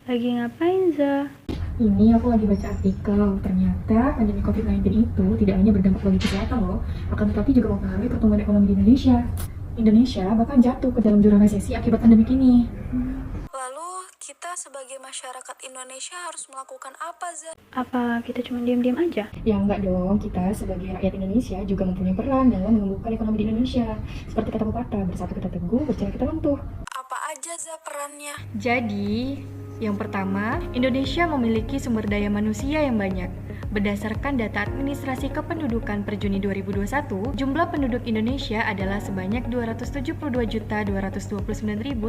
Lagi ngapain, Za? Ini aku lagi baca artikel, ternyata pandemi COVID-19 itu tidak hanya berdampak bagi kesehatan loh, akan tetapi juga mempengaruhi pertumbuhan ekonomi di Indonesia. Indonesia bahkan jatuh ke dalam jurang resesi akibat pandemi ini. Lalu, kita sebagai masyarakat Indonesia harus melakukan apa, Za? Apa kita cuma diam-diam aja? Ya enggak dong, kita sebagai rakyat Indonesia juga mempunyai peran dalam menumbuhkan ekonomi di Indonesia. Seperti kata pepatah, bersatu kita teguh, berjaya kita runtuh. Apa aja, Za, perannya? Jadi, yang pertama, Indonesia memiliki sumber daya manusia yang banyak. Berdasarkan data administrasi kependudukan per Juni 2021, jumlah penduduk Indonesia adalah sebanyak 272.229.372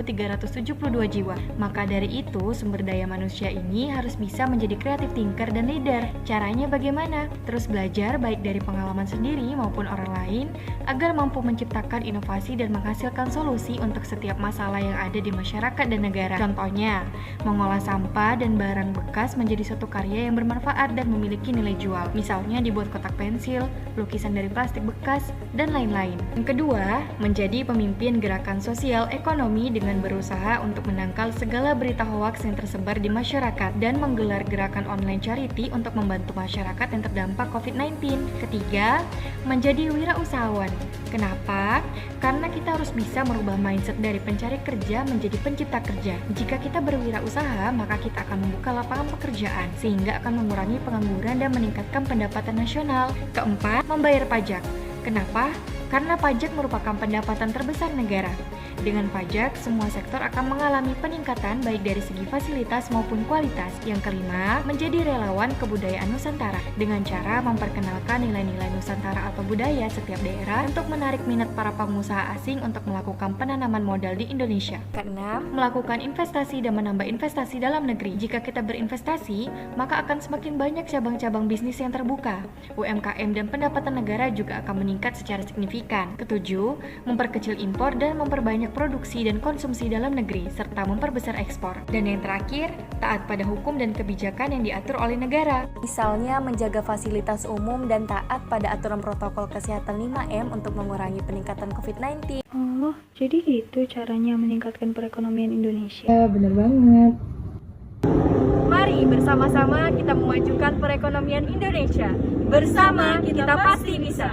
jiwa. Maka dari itu, sumber daya manusia ini harus bisa menjadi creative thinker dan leader. Caranya bagaimana? Terus belajar baik dari pengalaman sendiri maupun orang lain, agar mampu menciptakan inovasi dan menghasilkan solusi untuk setiap masalah yang ada di masyarakat dan negara. Contohnya, mengolah sampah dan barang bekas menjadi suatu karya yang bermanfaat dan memiliki nilai jual. Misalnya dibuat kotak pensil, lukisan dari plastik bekas, dan lain-lain. Yang kedua, menjadi pemimpin gerakan sosial ekonomi dengan berusaha untuk menangkal segala berita hoaks yang tersebar di masyarakat dan menggelar gerakan online charity untuk membantu masyarakat yang terdampak COVID-19. Ketiga, menjadi wirausahawan. Kenapa? Karena kita harus bisa merubah mindset dari pencari kerja menjadi pencipta kerja. Jika kita berwirausaha, maka kita akan membuka lapangan pekerjaan, sehingga akan mengurangi pengangguran dan meningkatkan pendapatan nasional. Keempat, membayar pajak. Kenapa? Karena pajak merupakan pendapatan terbesar negara. Dengan pajak, semua sektor akan mengalami peningkatan baik dari segi fasilitas maupun kualitas. Yang kelima, menjadi relawan kebudayaan Nusantara dengan cara memperkenalkan nilai-nilai Nusantara atau budaya setiap daerah untuk menarik minat para pengusaha asing untuk melakukan penanaman modal di Indonesia. Keenam, melakukan investasi dan menambah investasi dalam negeri. Jika kita berinvestasi, maka akan semakin banyak cabang-cabang bisnis yang terbuka. UMKM dan pendapatan negara juga akan meningkat secara signifikan. Ketujuh, memperkecil impor dan memperbanyak produksi dan konsumsi dalam negeri, serta memperbesar ekspor. Dan yang terakhir, taat pada hukum dan kebijakan yang diatur oleh negara. Misalnya menjaga fasilitas umum dan taat pada aturan protokol kesehatan 5M untuk mengurangi peningkatan COVID-19. Oh, jadi gitu caranya meningkatkan perekonomian Indonesia. Ya, bener banget. Mari bersama-sama kita memajukan perekonomian Indonesia. Bersama kita pasti bisa.